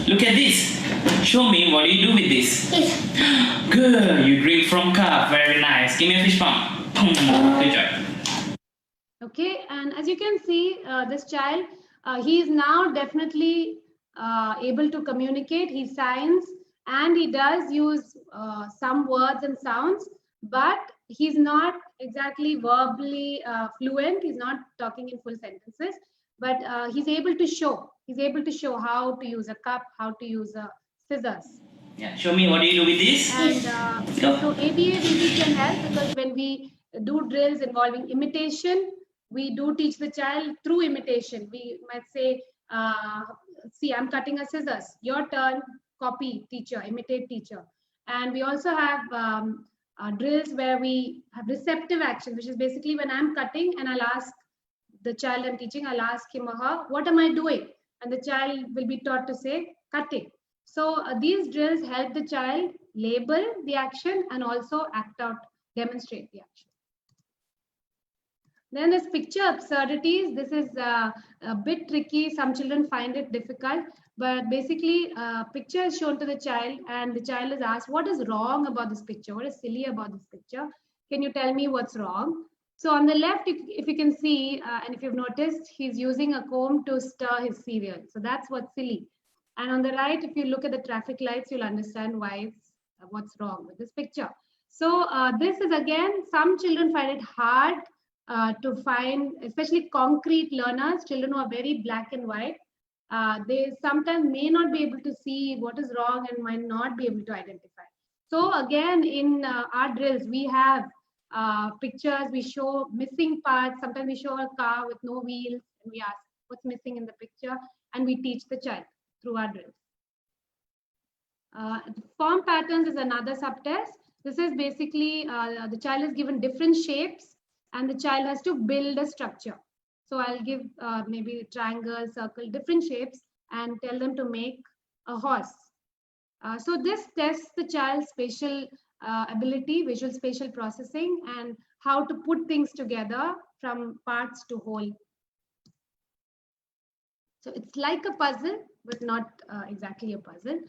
Look at this. Show me what do you do with this? Yes. Good. You drink from cup. Very nice. Give me a fish pump. Good job. Okay, and as you can see, this child, he is now definitely able to communicate. He signs and he does use some words and sounds, but he's not exactly verbally fluent. He's not talking in full sentences, but he's able to show. He's able to show how to use a cup, how to use a scissors. Yeah, show me what do you do with this? And Go. so ABA-BB can help, because when we do drills involving imitation, we do teach the child through imitation. We might say, see, I'm cutting a scissors. Your turn, copy teacher, imitate teacher. And we also have drills where we have receptive action, which is basically when I'm cutting and I'll ask the child I'm teaching, I'll ask him or her, what am I doing? And the child will be taught to say, cutting. So these drills help the child label the action and also act out, demonstrate the action. Then there's picture absurdities. This is a bit tricky. Some children find it difficult, but basically a picture is shown to the child and the child is asked, what is wrong about this picture? What is silly about this picture? Can you tell me what's wrong? So on the left, if you can see, and if you've noticed, he's using a comb to stir his cereal. So that's what's silly. And on the right, if you look at the traffic lights, you'll understand why what's wrong with this picture. So this is, again, some children find it hard to find, especially concrete learners, children who are very black and white. They sometimes may not be able to see what is wrong and might not be able to identify. So again, in our drills, we have pictures, we show missing parts. Sometimes we show a car with no wheels and we ask what's missing in the picture, and we teach the child through our drills. Form patterns is another subtest. This is basically the child is given different shapes and the child has to build a structure. So I'll give maybe triangle, circle, different shapes and tell them to make a horse. So this tests the child's spatial ability, visual spatial processing, and how to put things together from parts to whole. So it's like a puzzle, but not exactly a puzzle.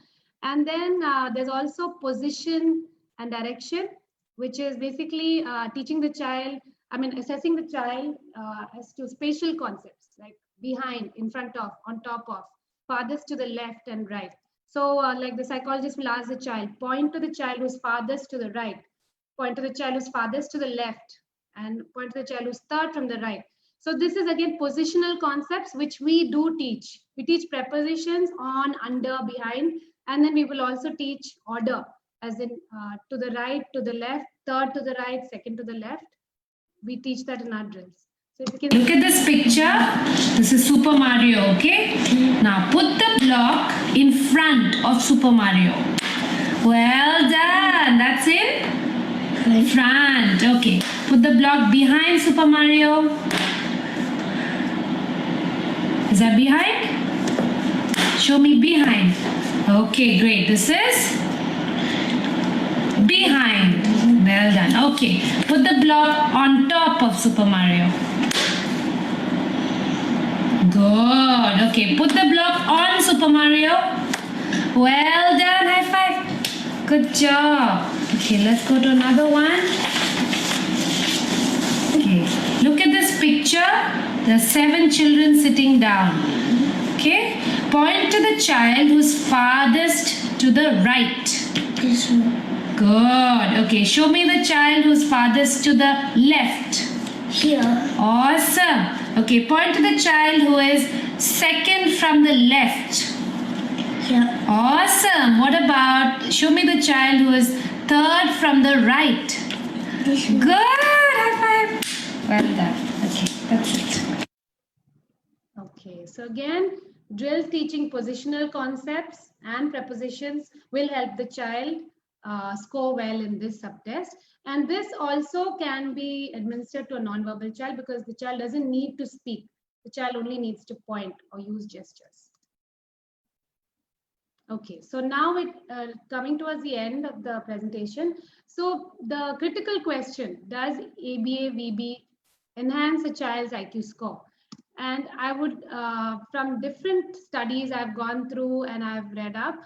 And then there's also position and direction, which is basically teaching the child, assessing the child as to spatial concepts like behind, in front of, on top of, farthest to the left and right. So like the psychologist will ask the child, point to the child who's farthest to the right, point to the child who's farthest to the left, and point to the child who's third from the right. So this is again positional concepts which we do teach. We teach prepositions on, under, behind, and then we will also teach order, as in to the right, to the left, third to the right, second to the left. We teach that in our drills. So if you can Look at this picture. This is Super Mario, okay? Now put the block in front of Super Mario. Well done. That's in front. Okay. Put the block behind Super Mario. Is that behind? Show me behind. Okay, great. This is behind. Well done. Okay. Put the block on top of Super Mario. Good. Okay. Put the block on Super Mario. Well done. High five. Good job. Okay, let's go to another one. Okay. Look at this picture. There are 7 children sitting down. Okay. Point to the child who's farthest to the right. This one. Good. Okay. Show me the child who's farthest to the left. Here. Awesome. Okay. Point to the child who is second from the left. Here. Awesome. What about, show me the child who is third from the right. This one. Good. High five. Well done. Okay. That's it. Okay, so again, drills teaching positional concepts and prepositions will help the child score well in this subtest. And this also can be administered to a non-verbal child because the child doesn't need to speak. The child only needs to point or use gestures. Okay, so now coming towards the end of the presentation. So the critical question, does ABA, VB enhance a child's IQ score? And I would, from different studies I've gone through and I've read up,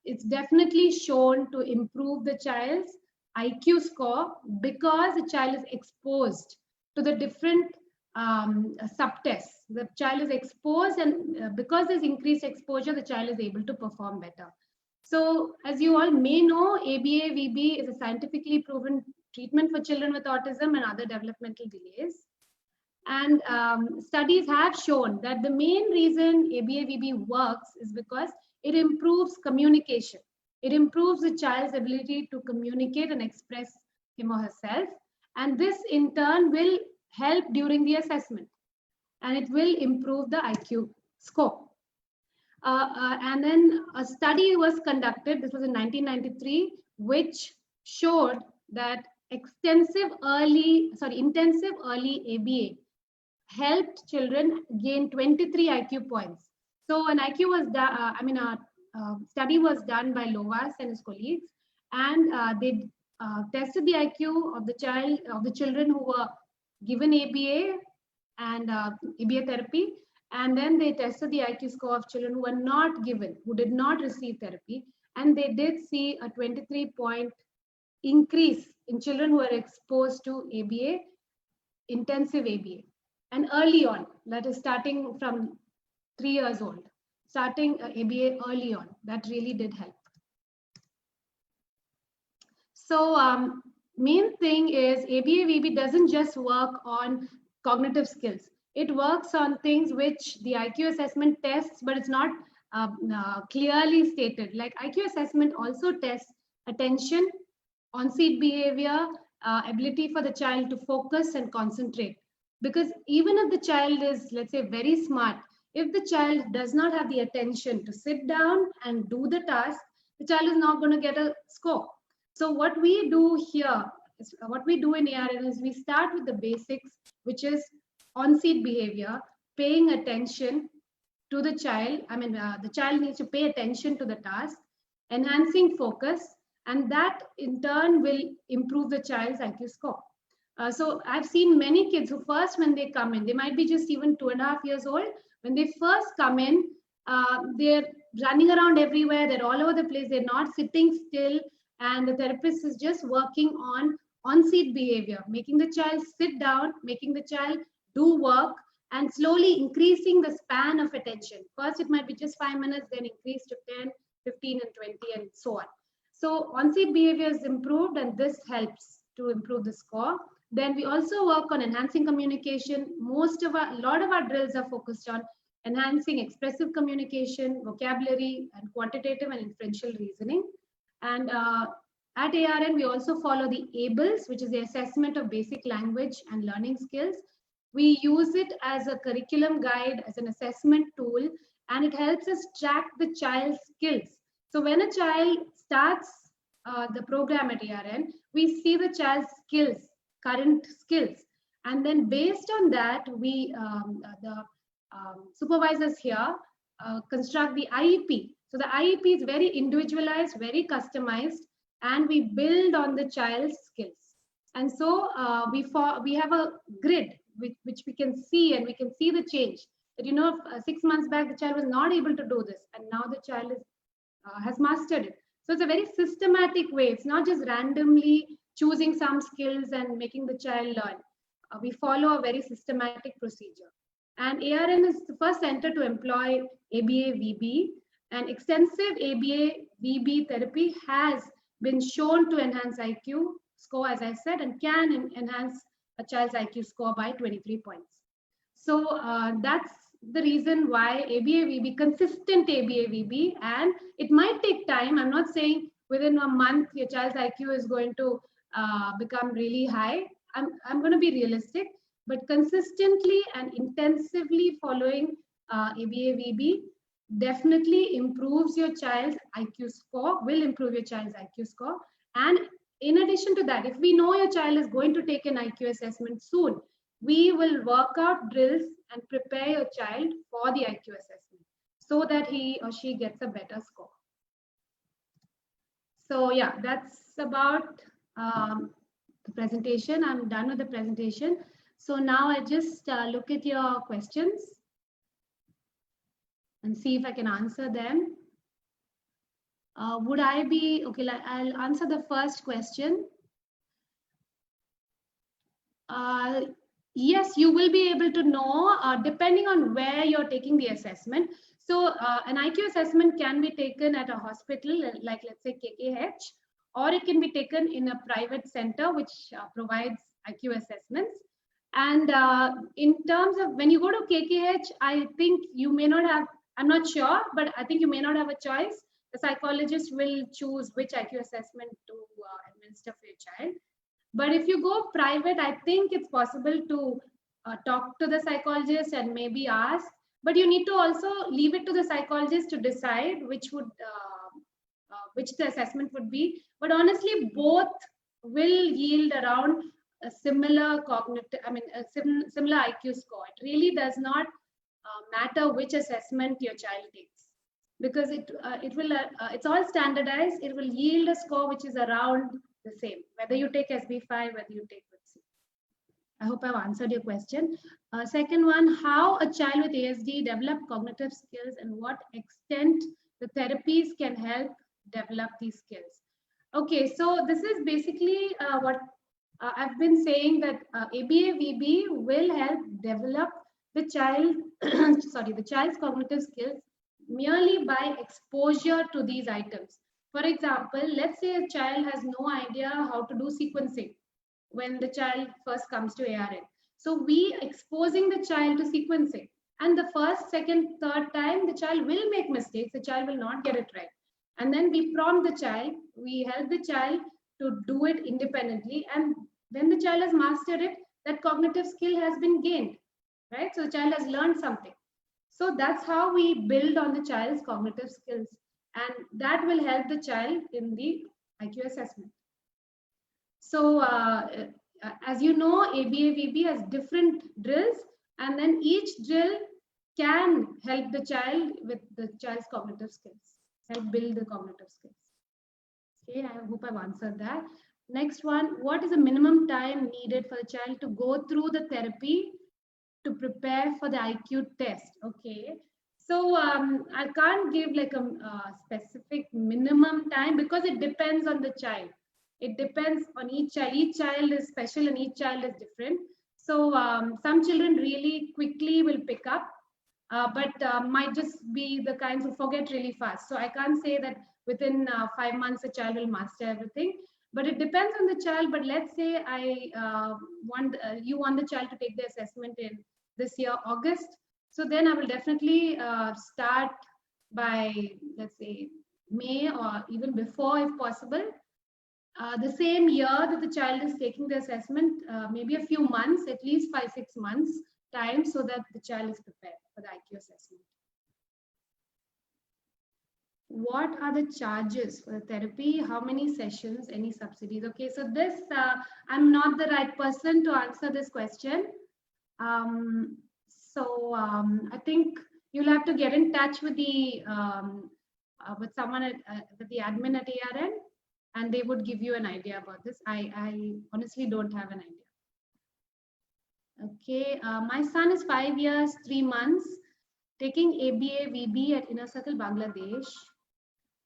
it's definitely shown to improve the child's IQ score because the child is exposed to the different subtests. The child is exposed, and because there's increased exposure, the child is able to perform better. So as you all may know, ABA, VB is a scientifically proven treatment for children with autism and other developmental delays. And studies have shown that the main reason ABA-VB works is because it improves communication. It improves the child's ability to communicate and express him or herself. And this in turn will help during the assessment. And it will improve the IQ score. And then a study was conducted, this was in 1993, which showed that intensive early ABA helped children gain 23 IQ points. So an IQ was done, a study was done by Lovaas and his colleagues, and they tested the IQ of the children who were given ABA and ABA therapy, and then they tested the IQ score of children who were not given, who did not receive therapy, and they did see a 23-point increase in children who were exposed to ABA, intensive ABA. And early on, that is starting from 3 years old, starting ABA early on, that really did help. So main thing is ABA-VB doesn't just work on cognitive skills. It works on things which the IQ assessment tests, but it's not clearly stated. Like IQ assessment also tests attention, on-seat behavior, ability for the child to focus and concentrate. Because even if the child is, let's say, very smart, if the child does not have the attention to sit down and do the task, the child is not going to get a score. So what we do here, what we do in ARN is we start with the basics, which is on-seat behavior, paying attention to the child. The child needs to pay attention to the task, enhancing focus, and that in turn will improve the child's IQ score. So I've seen many kids who first, when they come in, they might be just even 2.5 years old. When they first come in, they're running around everywhere. They're all over the place. They're not sitting still. And the therapist is just working on on-seat behavior, making the child sit down, making the child do work, and slowly increasing the span of attention. First, it might be just 5 minutes, then increase to 10, 15, and 20, and so on. So on-seat behavior is improved, and this helps to improve the score. Then we also work on enhancing communication. A lot of our drills are focused on enhancing expressive communication, vocabulary, and quantitative and inferential reasoning. And at ARN, we also follow the ABLES, which is the assessment of basic language and learning skills. We use it as a curriculum guide, as an assessment tool, and it helps us track the child's skills. So when a child starts the program at ARN, we see the child's skills, current skills. And then based on that, we, the supervisors here, construct the IEP. So the IEP is very individualized, very customized, and we build on the child's skills. And so we have a grid which we can see, and we can see the change. That 6 months back the child was not able to do this, and now the child is, has mastered it. So it's a very systematic way. It's not just randomly choosing some skills and making the child learn. We follow a very systematic procedure. And ARN is the first center to employ ABA-VB, and extensive ABA-VB therapy has been shown to enhance IQ score, as I said, and can enhance a child's IQ score by 23 points. So that's the reason why ABA-VB, consistent ABA-VB, and it might take time. I'm not saying within a month your child's IQ is going to become really high. I'm going to be realistic, but consistently and intensively following ABA-VB definitely improves your child's IQ score, will improve your child's IQ score. And in addition to that, if we know your child is going to take an IQ assessment soon, we will work out drills and prepare your child for the IQ assessment so that he or she gets a better score. So yeah, that's about the presentation. I'm done with the presentation. So now I just look at your questions and see if I can answer them. Would I be, okay, I'll answer the first question. Yes, you will be able to know depending on where you're taking the assessment. So an IQ assessment can be taken at a hospital, like let's say KKH, or it can be taken in a private center which provides IQ assessments. And in terms of when you go to KKH, I think you may not have, I'm not sure, but I think you may not have a choice. The psychologist will choose which IQ assessment to administer for your child. But if you go private, I think it's possible to talk to the psychologist and maybe ask, but you need to also leave it to the psychologist to decide which the assessment would be. But honestly, both will yield around a similar cognitive, similar IQ score. It really does not matter which assessment your child takes, because it's all standardized. It will yield a score which is around the same, whether you take SB5, whether you take WITC. I hope I've answered your question. Second one, how a child with ASD develop cognitive skills and what extent the therapies can help develop these skills. Okay, so this is basically what I've been saying, that ABA-VB will help develop the child, the child's cognitive skills merely by exposure to these items. For example, let's say a child has no idea how to do sequencing when the child first comes to ARN. So we exposing the child to sequencing, and the first, second, third time the child will make mistakes, the child will not get it right. And then we prompt the child, we help the child to do it independently, and when the child has mastered it, that cognitive skill has been gained, right? So the child has learned something. So that's how we build on the child's cognitive skills, and that will help the child in the IQ assessment. So as you know, ABA-VB has different drills, and then each drill can help the child with the child's cognitive skills, help build the cognitive skills. Okay, I hope I've answered that. Next one, what is the minimum time needed for the child to go through the therapy to prepare for the IQ test? Okay, so I can't give like a specific minimum time, because it depends on the child. It depends on each child. Each child is special and each child is different. So some children really quickly will pick up, but might just be the kinds who forget really fast. So I can't say that within 5 months a child will master everything, but it depends on the child. But let's say you want the child to take the assessment in this year, August. So then I will definitely start by, let's say, May or even before if possible. The same year that the child is taking the assessment, maybe a few months, at least 5-6 months time, so that the child is prepared for the IQ assessment. What are the charges for the therapy? How many sessions? Any subsidies? Okay, so this, I'm not the right person to answer this question. I think you'll have to get in touch with the with someone at with the admin at ARN, and they would give you an idea about this. I honestly don't have an idea. Okay, my son is 5 years, 3 months, taking ABA VB at Inner Circle, Bangladesh.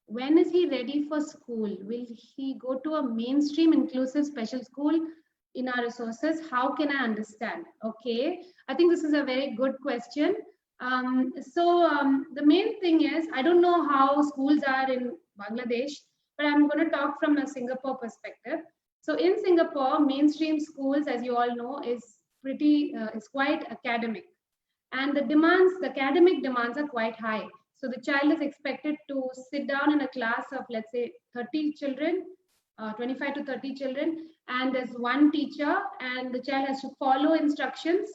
When is he ready for school? Will he go to a mainstream inclusive special school in our resources? How can I understand? Okay, I think this is a very good question. The main thing is, I don't know how schools are in Bangladesh, but I'm going to talk from a Singapore perspective. So in Singapore, mainstream schools, as you all know, is quite academic, and the academic demands are quite high. So the child is expected to sit down in a class of, let's say, 30 children, 25 to 30 children, and there's one teacher, and the child has to follow instructions,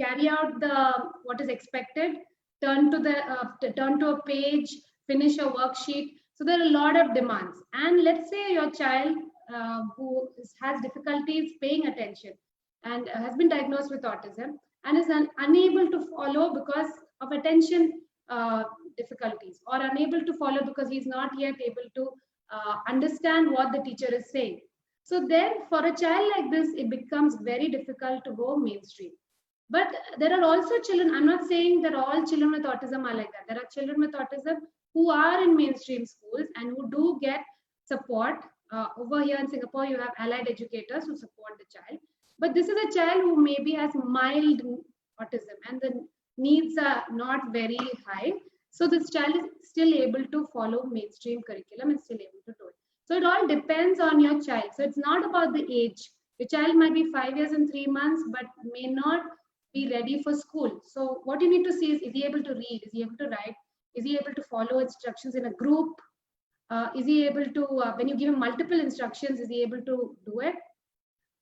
carry out what is expected, turn to a page, finish a worksheet. So there are a lot of demands. And let's say your child who has difficulties paying attention and has been diagnosed with autism and is unable to follow because of attention difficulties, or unable to follow because he's not yet able to understand what the teacher is saying. So then for a child like this, it becomes very difficult to go mainstream. But there are also children, I'm not saying that all children with autism are like that. There are children with autism who are in mainstream schools and who do get support. Over here in Singapore, you have allied educators who support the child. But this is a child who maybe has mild autism and the needs are not very high. So this child is still able to follow mainstream curriculum and still able to do it. So it all depends on your child. So it's not about the age. Your child might be 5 years and 3 months, but may not be ready for school. So what you need to see is he able to read? Is he able to write? Is he able to follow instructions in a group? Is he able to, when you give him multiple instructions, is he able to do it?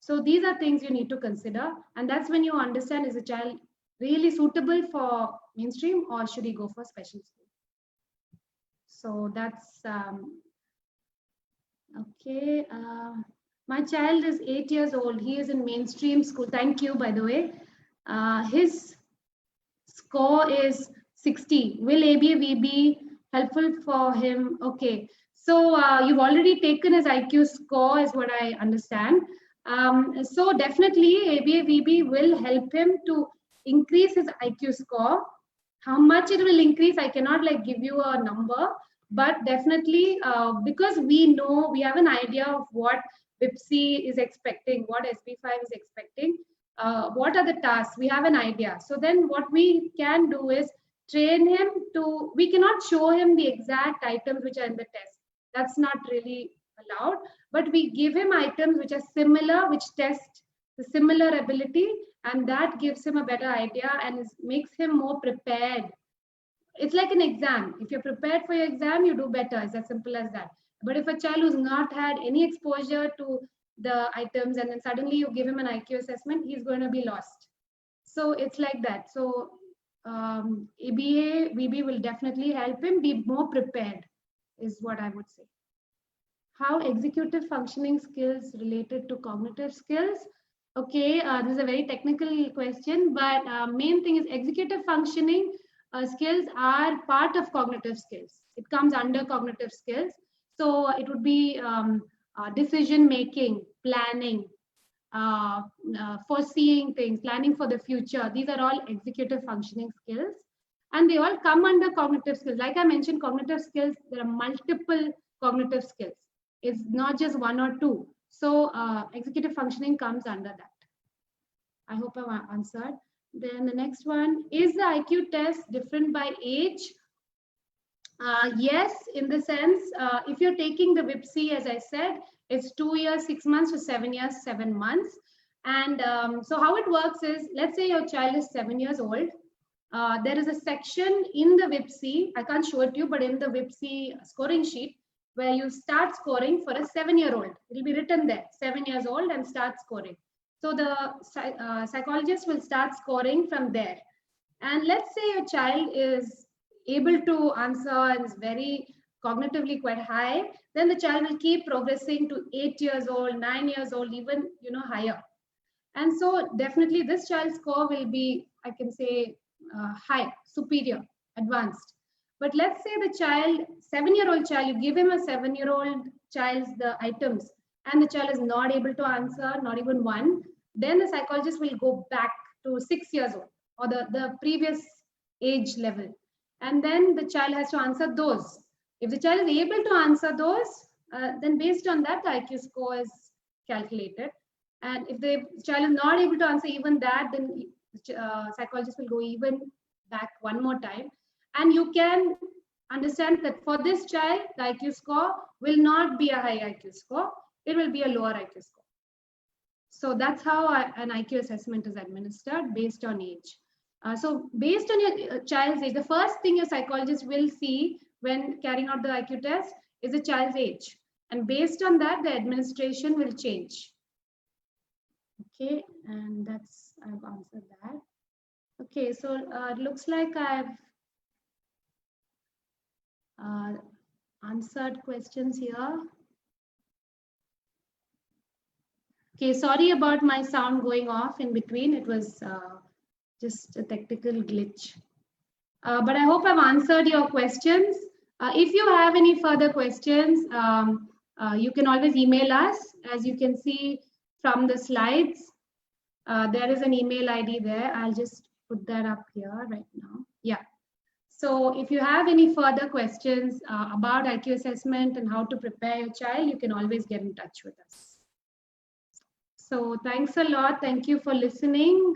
So these are things you need to consider. And that's when you understand, is the child really suitable for mainstream or should he go for special school? So that's, okay. My child is 8 years old. He is in mainstream school. Thank you, by the way. His score is 60. Will ABA be helpful for him? Okay. So you've already taken his IQ score is what I understand. So definitely ABA VB will help him to increase his IQ score. How much it will increase, I cannot give you a number, but definitely because we know, we have an idea of what BIPSI is expecting, what SB5 is expecting, what are the tasks, we have an idea. So then what we can do is train him to, we cannot show him the exact items which are in the test. That's not really allowed, but we give him items which are similar, which test the similar ability, and that gives him a better idea and makes him more prepared. It's like an exam. If you're prepared for your exam, you do better. It's as simple as that. But if a child who's not had any exposure to the items and then suddenly you give him an IQ assessment, he's going to be lost. So it's like that. So ABA, VB will definitely help him be more prepared, is what I would say. How executive functioning skills related to cognitive skills? Okay, this is a very technical question, but main thing is executive functioning skills are part of cognitive skills. It comes under cognitive skills. So it would be decision making, planning, foreseeing things, planning for the future. These are all executive functioning skills, and they all come under cognitive skills. Like I mentioned, cognitive skills, there are multiple cognitive skills. It's not just one or two. So executive functioning comes under that. I hope I've answered. Then the next one, is the IQ test different by age? Yes, in the sense, if you're taking the WIPC, as I said, it's 2 years, 6 months to 7 years, 7 months. And so how it works is, let's say your child is 7 years old. There is a section in the WIPC, I can't show it to you, but in the WIPC scoring sheet, where you start scoring for a 7-year-old. It'll be written there, 7 years old, and start scoring. So the psychologist will start scoring from there. And let's say your child is able to answer and is very cognitively quite high, then the child will keep progressing to 8 years old, 9 years old, even higher. And so definitely this child's score will be, I can say, high, superior, advanced. But let's say the child, 7-year-old child, you give him a 7-year-old child's the items, and the child is not able to answer, not even one, then the psychologist will go back to 6 years old, or the previous age level. And then the child has to answer those. If the child is able to answer those, then based on that, the IQ score is calculated. And if the child is not able to answer even that, then the psychologist will go even back one more time. And you can understand that for this child, the IQ score will not be a high IQ score. It will be a lower IQ score. So that's how an IQ assessment is administered based on age. So based on your child's age, the first thing your psychologist will see when carrying out the IQ test is the child's age. And based on that, the administration will change. Okay, and I've answered that. Okay, so it looks like I've answered questions here. Okay, sorry about my sound going off in between. It was just a technical glitch. But I hope I've answered your questions. If you have any further questions, you can always email us. As you can see from the slides, there is an email ID there. I'll just put that up here right now. Yeah. So if you have any further questions about IQ assessment and how to prepare your child, you can always get in touch with us. So thanks a lot. Thank you for listening.